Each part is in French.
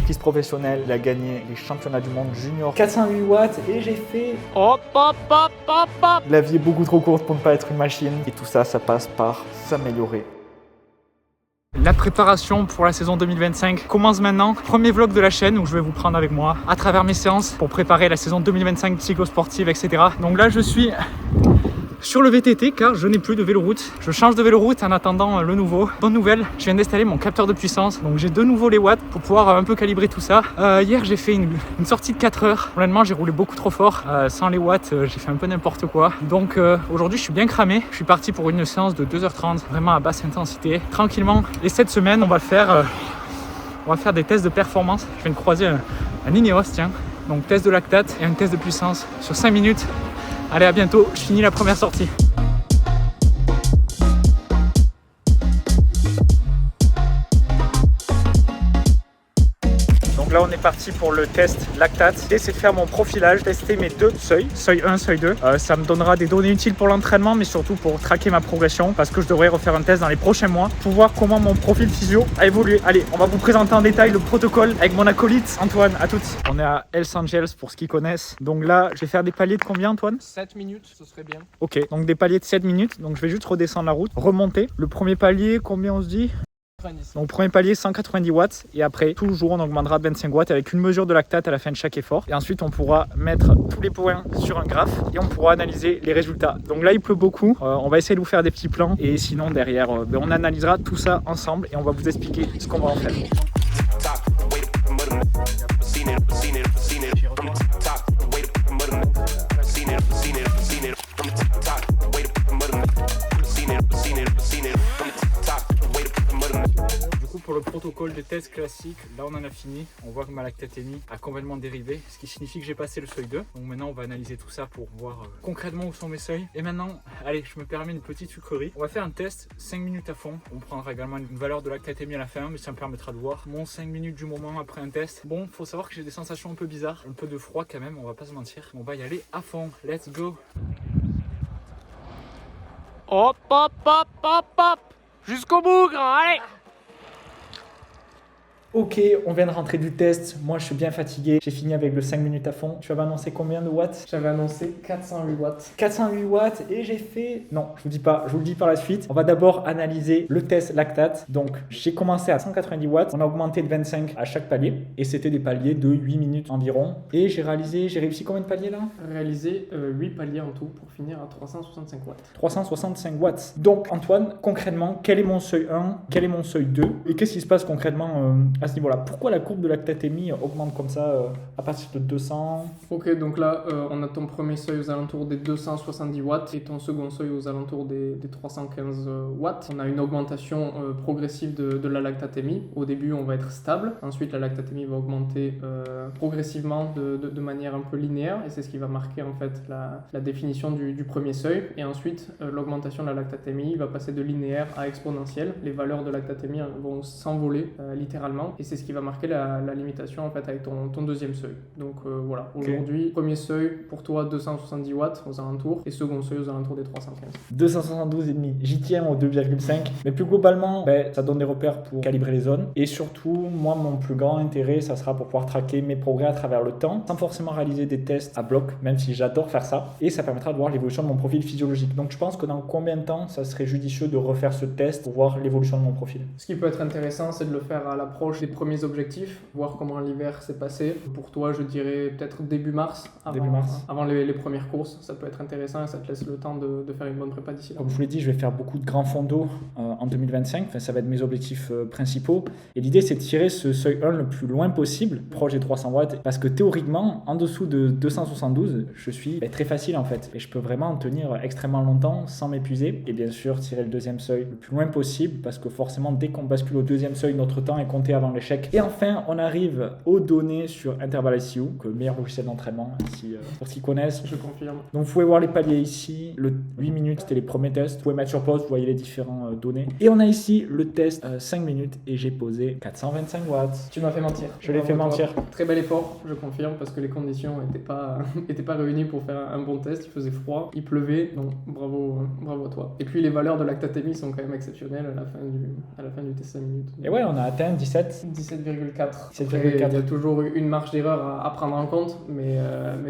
cycliste professionnel. Il a gagné les championnats du monde junior 408 watts et j'ai fait... La vie est beaucoup trop courte pour ne pas être une machine. Et tout ça, ça passe par s'améliorer. La préparation pour la saison 2025 commence maintenant. Premier vlog de la chaîne où je vais vous prendre avec moi à travers mes séances pour préparer la saison 2025 cyclosportive, etc. Donc là, je suis sur le VTT car je n'ai plus de véloroute. Je change de véloroute en attendant le nouveau. Bonne nouvelle, je viens d'installer mon capteur de puissance. Donc j'ai de nouveau les watts pour pouvoir un peu calibrer tout ça. Hier, j'ai fait une sortie de 4 heures. Honnêtement, j'ai roulé beaucoup trop fort. Sans les watts, j'ai fait un peu n'importe quoi. Donc aujourd'hui, je suis bien cramé. Je suis parti pour une séance de 2h30, vraiment à basse intensité, tranquillement. Et cette semaine, on va faire des tests de performance. Je viens de croiser un Ineos, tiens. Donc test de lactate et un test de puissance sur 5 minutes. Allez, à bientôt, je finis la première sortie. Donc là, on est parti pour le test lactate. L'idée, c'est de faire mon profilage, tester mes deux seuils, seuil 1, seuil 2. Ça me donnera des données utiles pour l'entraînement, mais surtout pour traquer ma progression, parce que je devrais refaire un test dans les prochains mois pour voir comment mon profil physio a évolué. Allez, on va vous présenter en détail le protocole avec mon acolyte Antoine. À toutes. On est à Hells Angels pour ceux qui connaissent. Donc là, je vais faire des paliers de combien, Antoine? 7 minutes, ce serait bien. Ok, donc des paliers de 7 minutes. Donc je vais juste redescendre la route, remonter. Le premier palier, combien on se dit? 90. Donc premier palier 190 watts et après toujours on augmentera de 25 watts avec une mesure de lactate à la fin de chaque effort et ensuite on pourra mettre tous les points sur un graphe et on pourra analyser les résultats. Donc là il pleut beaucoup, on va essayer de vous faire des petits plans et sinon derrière on analysera tout ça ensemble et on va vous expliquer ce qu'on va en faire. Pour le protocole de test classique, là on en a fini, on voit que ma lactatémie a complètement dérivé, ce qui signifie que j'ai passé le seuil 2. Donc maintenant on va analyser tout ça pour voir concrètement où sont mes seuils. Et maintenant, allez, je me permets une petite sucrerie. On va faire un test 5 minutes à fond. On prendra également une valeur de lactatémie à la fin, mais ça me permettra de voir mon 5 minutes du moment après un test. Bon, faut savoir que j'ai des sensations un peu bizarres, un peu de froid quand même, on va pas se mentir. On va y aller à fond, let's go. Hop, hop, hop, hop, hop. Jusqu'au bout, grand, allez. Ok, on vient de rentrer du test. Moi, je suis bien fatigué. J'ai fini avec le 5 minutes à fond. Tu avais annoncé combien de watts? J'avais annoncé 408 watts. 408 watts et j'ai fait... Non, je vous dis pas. Je vous le dis par la suite. On va d'abord analyser le test lactate. Donc, j'ai commencé à 190 watts. On a augmenté de 25 à chaque palier. Et c'était des paliers de 8 minutes environ. Et j'ai réussi combien de paliers là? Réalisé 8 paliers en tout pour finir à 365 watts. 365 watts. Donc, Antoine, concrètement, quel est mon seuil 1? Quel est mon seuil 2? Et qu'est-ce qui se passe concrètement à ce niveau-là? Pourquoi la courbe de lactatémie augmente comme ça à partir de 200? Ok, donc là, on a ton premier seuil aux alentours des 270 watts et ton second seuil aux alentours des 315 watts. On a une augmentation progressive de la lactatémie. Au début, on va être stable. Ensuite, la lactatémie va augmenter progressivement de manière un peu linéaire et c'est ce qui va marquer en fait la définition du premier seuil. Et ensuite, l'augmentation de la lactatémie va passer de linéaire à exponentielle. Les valeurs de lactatémie vont s'envoler littéralement. Et c'est ce qui va marquer la limitation en fait avec ton deuxième seuil. Donc voilà, aujourd'hui, premier seuil pour toi 270 watts aux alentours et second seuil aux alentours des 315. 272,5, j'y tiens au 2,5. Mais plus globalement, ça donne des repères pour calibrer les zones. Et surtout, moi, mon plus grand intérêt, ça sera pour pouvoir traquer mes progrès à travers le temps, sans forcément réaliser des tests à bloc, même si j'adore faire ça. Et ça permettra de voir l'évolution de mon profil physiologique. Donc je pense que dans combien de temps, ça serait judicieux de refaire ce test pour voir l'évolution de mon profil? Ce qui peut être intéressant, c'est de le faire à l'approche des premiers objectifs, voir comment l'hiver s'est passé. Pour toi, je dirais peut-être début mars, avant les premières courses. Ça peut être intéressant et ça te laisse le temps de faire une bonne prépa d'ici là. Comme je vous l'ai dit, je vais faire beaucoup de grands fonds d'eau en 2025. Enfin, ça va être mes objectifs principaux. Et l'idée, c'est de tirer ce seuil 1 le plus loin possible, proche des 300 watts. Parce que théoriquement, en dessous de 272, je suis très facile en fait. Et je peux vraiment tenir extrêmement longtemps sans m'épuiser. Et bien sûr, tirer le deuxième seuil le plus loin possible. Parce que forcément, dès qu'on bascule au deuxième seuil, notre temps est compté avant l'échec. Et enfin, on arrive aux données sur Interval ICU, que le meilleur logiciel d'entraînement, pour ceux qui connaissent. Je confirme. Donc vous pouvez voir les paliers ici. Le 8 minutes, c'était les premiers tests. Vous pouvez mettre sur pause, vous voyez les différentes données. Et on a ici le test 5 minutes et j'ai posé 425 watts. Tu m'as fait mentir. Je l'ai fait mentir. Très bel effort, je confirme, parce que les conditions n'étaient pas réunies pour faire un bon test. Il faisait froid, il pleuvait, donc bravo à toi. Et puis les valeurs de lactatémie sont quand même exceptionnelles à la fin du test 5 minutes. Et ouais, on a atteint 17 17,4. 17,4. Après, il y a toujours une marge d'erreur à prendre en compte, mais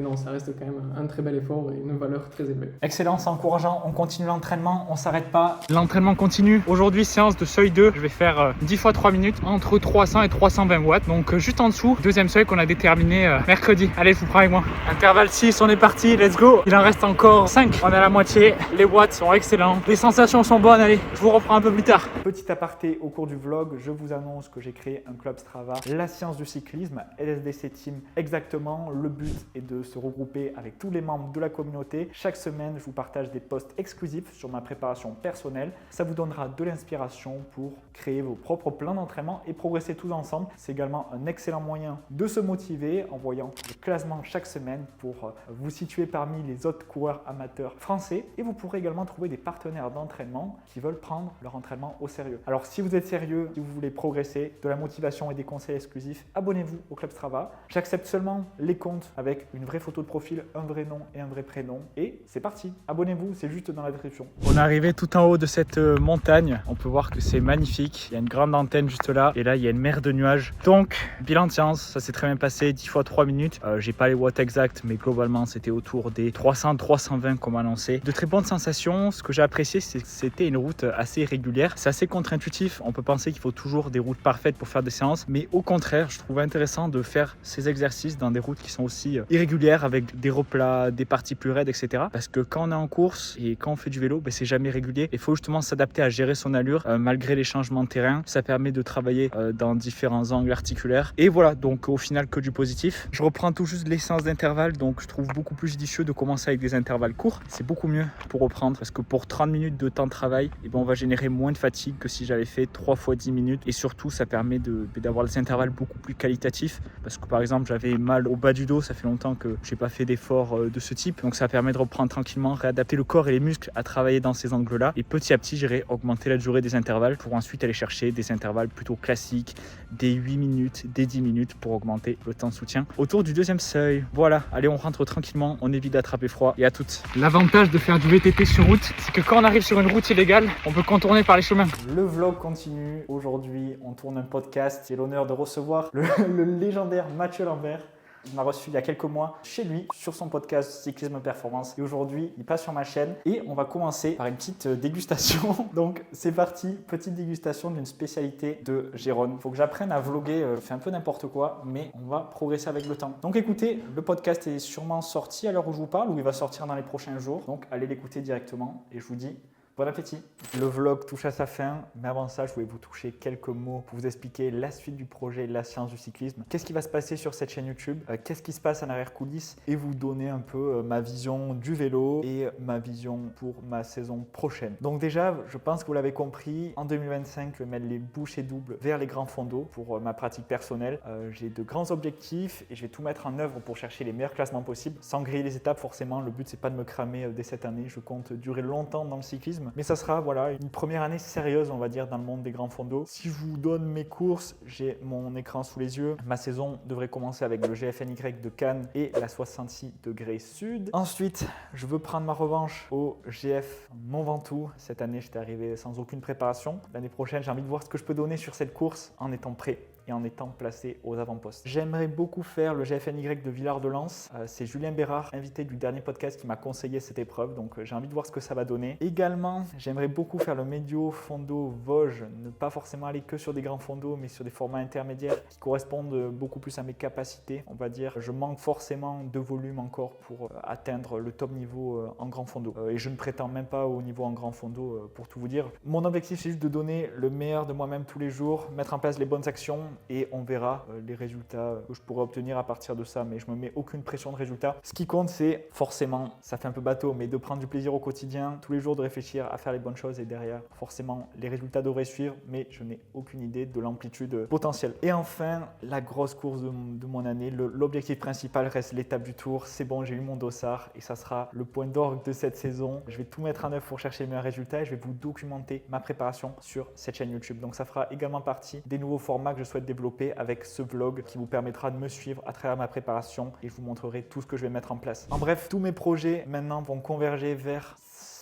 non, ça reste quand même un très bel effort et une valeur très élevée. Excellent, c'est encourageant. On continue l'entraînement, on s'arrête pas. L'entraînement continue. Aujourd'hui, séance de seuil 2. Je vais faire 10 fois 3 minutes entre 300 et 320 watts. Donc juste en dessous, deuxième seuil qu'on a déterminé mercredi. Allez, je vous prends avec moi. Intervalle 6, on est parti, let's go. Il en reste encore 5. On est à la moitié. Les watts sont excellents. Les sensations sont bonnes. Allez, je vous reprends un peu plus tard. Petit aparté au cours du vlog, je vous annonce que j'ai créé un club Strava, la science du cyclisme, LSDC Team. Exactement, le but est de se regrouper avec tous les membres de la communauté. Chaque semaine, je vous partage des posts exclusifs sur ma préparation personnelle. Ça vous donnera de l'inspiration pour créer vos propres plans d'entraînement et progresser tous ensemble. C'est également un excellent moyen de se motiver en voyant le classement chaque semaine pour vous situer parmi les autres coureurs amateurs français. Et vous pourrez également trouver des partenaires d'entraînement qui veulent prendre leur entraînement au sérieux. Alors si vous êtes sérieux, si vous voulez progresser, de la motivation et des conseils exclusifs, abonnez-vous au Club Strava. J'accepte seulement les comptes avec une vraie photo de profil, un vrai nom et un vrai prénom. Et c'est parti, abonnez-vous, c'est juste dans la description. On est arrivé tout en haut de cette montagne. On peut voir que c'est magnifique. Il y a une grande antenne juste là. Et là, il y a une mer de nuages. Donc, bilan de séance, ça s'est très bien passé. 10 fois 3 minutes. J'ai pas les watts exacts, mais globalement, c'était autour des 300-320 comme annoncé. De très bonnes sensations. Ce que j'ai apprécié, c'est que c'était une route assez régulière. C'est assez contre-intuitif. On peut penser qu'il faut toujours des routes parfaites pour faire des séances. Mais au contraire, je trouve intéressant de faire ces exercices dans des routes qui sont aussi irrégulières avec des replats, des parties plus raides, etc. Parce que quand on est en course et quand on fait du vélo, c'est jamais régulier. Il faut justement s'adapter à gérer son allure malgré les changements de terrain. Ça permet de travailler dans différents angles articulaires. Et voilà, donc au final que du positif. Je reprends tout juste les séances d'intervalle, donc je trouve beaucoup plus judicieux de commencer avec des intervalles courts. C'est beaucoup mieux pour reprendre parce que pour 30 minutes de temps de travail, on va générer moins de fatigue que si j'avais fait 3 fois 10 minutes. Et surtout, ça permet d'avoir des intervalles beaucoup plus qualitatifs parce que par exemple, j'avais mal au bas du dos. Ça fait longtemps que je n'ai pas fait d'efforts de ce type. Donc ça permet de reprendre tranquillement, réadapter le corps et les muscles à travailler dans ces angles-là. Et petit à petit, j'irai augmenter la durée des intervalles pour ensuite aller chercher des intervalles plutôt classiques, des 8 minutes, des 10 minutes pour augmenter le temps de soutien autour du deuxième seuil. Voilà, allez, on rentre tranquillement, on évite d'attraper froid et à toutes. L'avantage de faire du VTT sur route, c'est que quand on arrive sur une route illégale, on peut contourner par les chemins. Le vlog continue. Aujourd'hui, on tourne un podcast. J'ai l'honneur de recevoir le légendaire Mathieu Lambert. Il m'a reçu il y a quelques mois chez lui sur son podcast Cyclisme Performance et aujourd'hui il passe sur ma chaîne et on va commencer par une petite dégustation. Donc c'est parti, petite dégustation d'une spécialité de Jérôme. Il faut que j'apprenne à vlogger, je fais un peu n'importe quoi mais on va progresser avec le temps. Donc écoutez, le podcast est sûrement sorti à l'heure où je vous parle ou il va sortir dans les prochains jours. Donc allez l'écouter directement et je vous dis bon appétit. Le vlog touche à sa fin, mais avant ça, je voulais vous toucher quelques mots pour vous expliquer la suite du projet La Science du Cyclisme. Qu'est-ce qui va se passer sur cette chaîne YouTube, qu'est-ce qui se passe en arrière-coulisses et vous donner un peu ma vision du vélo et ma vision pour ma saison prochaine. Donc déjà, je pense que vous l'avez compris, en 2025, je vais mettre les bouchées doubles vers les grands fonds d'eau pour ma pratique personnelle. J'ai de grands objectifs et je vais tout mettre en œuvre pour chercher les meilleurs classements possibles, sans griller les étapes forcément. Le but, c'est pas de me cramer dès cette année. Je compte durer longtemps dans le cyclisme. Mais ça sera voilà, une première année sérieuse, on va dire, dans le monde des grands fonds d'eau. Si je vous donne mes courses, j'ai mon écran sous les yeux. Ma saison devrait commencer avec le GFNY de Cannes et la 66 degrés sud. Ensuite, je veux prendre ma revanche au GF Mont Ventoux. Cette année, j'étais arrivé sans aucune préparation. L'année prochaine, j'ai envie de voir ce que je peux donner sur cette course en étant prêt et en étant placé aux avant-postes. J'aimerais beaucoup faire le GFNY de Villard-de-Lans. C'est Julien Bérard, invité du dernier podcast, qui m'a conseillé cette épreuve. Donc j'ai envie de voir ce que ça va donner. Également, j'aimerais beaucoup faire le Médio Fondo Vosges. Ne pas forcément aller que sur des grands fonds d'eau, mais sur des formats intermédiaires qui correspondent beaucoup plus à mes capacités. On va dire, je manque forcément de volume encore pour atteindre le top niveau en grand fond d'eau. Et je ne prétends même pas au niveau en grand fond d'eau pour tout vous dire. Mon objectif, c'est juste de donner le meilleur de moi-même tous les jours, mettre en place les bonnes actions et on verra les résultats que je pourrai obtenir à partir de ça, mais je me mets aucune pression de résultat. Ce qui compte, c'est forcément, ça fait un peu bateau, mais de prendre du plaisir au quotidien, tous les jours de réfléchir à faire les bonnes choses et derrière, forcément, les résultats devraient suivre, mais je n'ai aucune idée de l'amplitude potentielle. Et enfin, la grosse course de mon année, l'objectif principal reste l'étape du Tour. C'est bon, j'ai eu mon dossard et ça sera le point d'orgue de cette saison. Je vais tout mettre en œuvre pour chercher les meilleurs résultats et je vais vous documenter ma préparation sur cette chaîne YouTube. Donc ça fera également partie des nouveaux formats que je souhaite développer avec ce vlog qui vous permettra de me suivre à travers ma préparation et je vous montrerai tout ce que je vais mettre en place. En bref, tous mes projets maintenant vont converger vers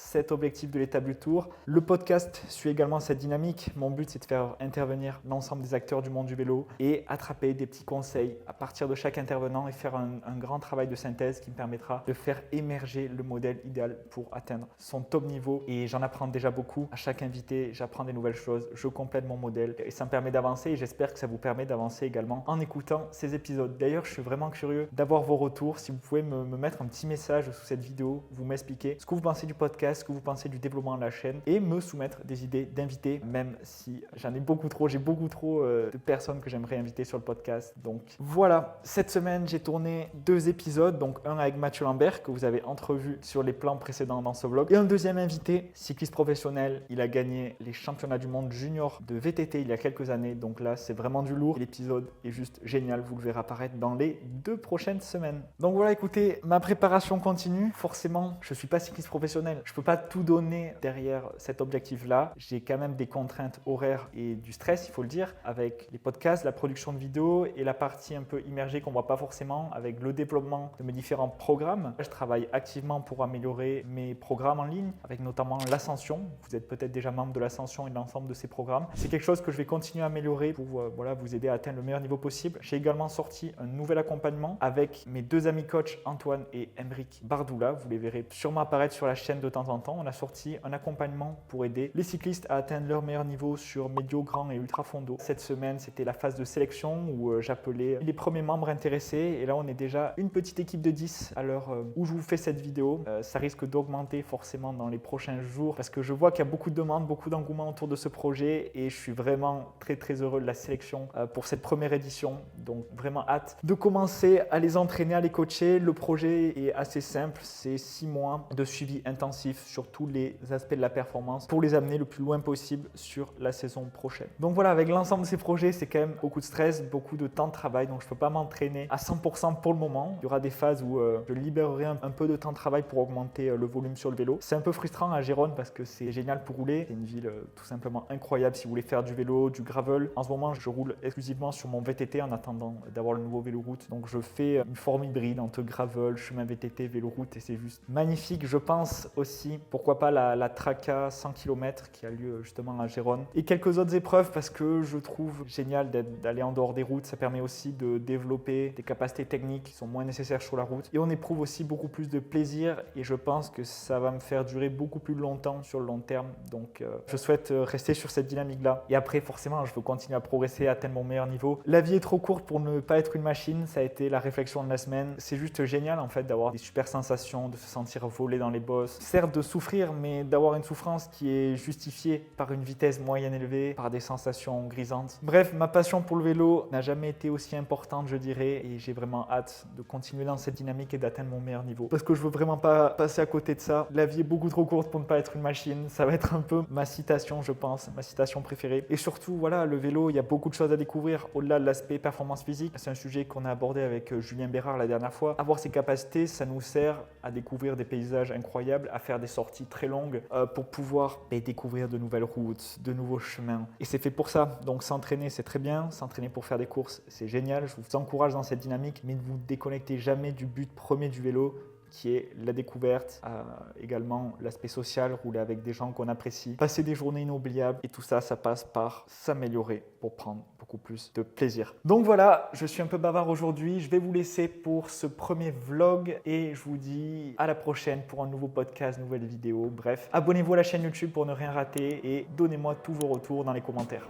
cet objectif de l'étape du Tour. Le podcast suit également cette dynamique. Mon but, c'est de faire intervenir l'ensemble des acteurs du monde du vélo et attraper des petits conseils à partir de chaque intervenant et faire un grand travail de synthèse qui me permettra de faire émerger le modèle idéal pour atteindre son top niveau. Et j'en apprends déjà beaucoup. À chaque invité, j'apprends des nouvelles choses, je complète mon modèle et ça me permet d'avancer et j'espère que ça vous permet d'avancer également en écoutant ces épisodes. D'ailleurs, je suis vraiment curieux d'avoir vos retours. Si vous pouvez me mettre un petit message sous cette vidéo, vous m'expliquer ce que vous pensez du podcast, ce que vous pensez du développement de la chaîne et me soumettre des idées d'invités, même si j'en ai beaucoup trop, j'ai beaucoup trop de personnes que j'aimerais inviter sur le podcast. Donc voilà, cette semaine, j'ai tourné 2 épisodes, donc un avec Mathieu Lambert que vous avez entrevu sur les plans précédents dans ce vlog et un deuxième invité, cycliste professionnel. Il a gagné les championnats du monde junior de VTT il y a quelques années, donc là c'est vraiment du lourd. L'épisode est juste génial, vous le verrez apparaître dans les 2 prochaines semaines. Donc voilà, écoutez, ma préparation continue. Forcément, je ne suis pas cycliste professionnel, je ne peux pas tout donner derrière cet objectif-là. J'ai quand même des contraintes horaires et du stress, il faut le dire, avec les podcasts, la production de vidéos et la partie un peu immergée qu'on ne voit pas forcément avec le développement de mes différents programmes. Je travaille activement pour améliorer mes programmes en ligne, avec notamment l'Ascension. Vous êtes peut-être déjà membre de l'Ascension et de l'ensemble de ces programmes. C'est quelque chose que je vais continuer à améliorer pour vous aider à atteindre le meilleur niveau possible. J'ai également sorti un nouvel accompagnement avec mes 2 amis coachs, Antoine et Emeric Bardoula. Vous les verrez sûrement apparaître sur la chaîne de temps en temps. On a sorti un accompagnement pour aider les cyclistes à atteindre leur meilleur niveau sur médio, grand et ultra fondo. Cette semaine, c'était la phase de sélection où j'appelais les premiers membres intéressés. Et là, on est déjà une petite équipe de 10 à l'heure où je vous fais cette vidéo. Ça risque d'augmenter forcément dans les prochains jours parce que je vois qu'il y a beaucoup de demandes, beaucoup d'engouement autour de ce projet et je suis vraiment très heureux de la sélection pour cette première édition. Donc vraiment hâte de commencer à les entraîner, à les coacher. Le projet est assez simple, c'est 6 mois de suivi intensif sur tous les aspects de la performance pour les amener le plus loin possible sur la saison prochaine. Donc voilà, avec l'ensemble de ces projets, c'est quand même beaucoup de stress, beaucoup de temps de travail, donc je ne peux pas m'entraîner à 100% pour le moment. Il y aura des phases où je libérerai un peu de temps de travail pour augmenter le volume sur le vélo. C'est un peu frustrant à Gérone parce que c'est génial pour rouler. C'est une ville tout simplement incroyable si vous voulez faire du vélo, du gravel. En ce moment, je roule exclusivement sur mon VTT en attendant d'avoir le nouveau vélo route. Donc je fais une forme hybride entre gravel, chemin VTT, vélo route et c'est juste magnifique. Je pense aussi, pourquoi pas la Traca 100 km qui a lieu justement à Gérone et quelques autres épreuves parce que je trouve génial d'aller en dehors des routes. Ça permet aussi de développer des capacités techniques qui sont moins nécessaires sur la route et on éprouve aussi beaucoup plus de plaisir et je pense que ça va me faire durer beaucoup plus longtemps sur le long terme. Donc je souhaite rester sur cette dynamique-là. Et après, forcément, je veux continuer à progresser, à atteindre mon meilleur niveau. La vie est trop courte pour ne pas être une machine. Ça a été la réflexion de la semaine. C'est juste génial en fait d'avoir des super sensations, de se sentir voler dans les bosses. Certes, de souffrir, mais d'avoir une souffrance qui est justifiée par une vitesse moyenne élevée, par des sensations grisantes. Bref, ma passion pour le vélo n'a jamais été aussi importante, je dirais, et j'ai vraiment hâte de continuer dans cette dynamique et d'atteindre mon meilleur niveau. Parce que je veux vraiment pas passer à côté de ça. La vie est beaucoup trop courte pour ne pas être une machine. Ça va être un peu ma citation, je pense, ma citation préférée. Et surtout, voilà, le vélo, il y a beaucoup de choses à découvrir au-delà de l'aspect performance physique. C'est un sujet qu'on a abordé avec Julien Bérard la dernière fois. Avoir ces capacités, ça nous sert à découvrir des paysages incroyables, à faire des sorties très longues pour pouvoir découvrir de nouvelles routes, de nouveaux chemins. Et c'est fait pour ça. Donc s'entraîner, c'est très bien. S'entraîner pour faire des courses, c'est génial. Je vous encourage dans cette dynamique, mais ne vous déconnectez jamais du but premier du vélo, qui est la découverte, également l'aspect social, rouler avec des gens qu'on apprécie, passer des journées inoubliables et tout ça, ça passe par s'améliorer pour prendre beaucoup plus de plaisir. Donc voilà, je suis un peu bavard aujourd'hui, je vais vous laisser pour ce premier vlog et je vous dis à la prochaine pour un nouveau podcast, nouvelle vidéo, bref. Abonnez-vous à la chaîne YouTube pour ne rien rater et donnez-moi tous vos retours dans les commentaires.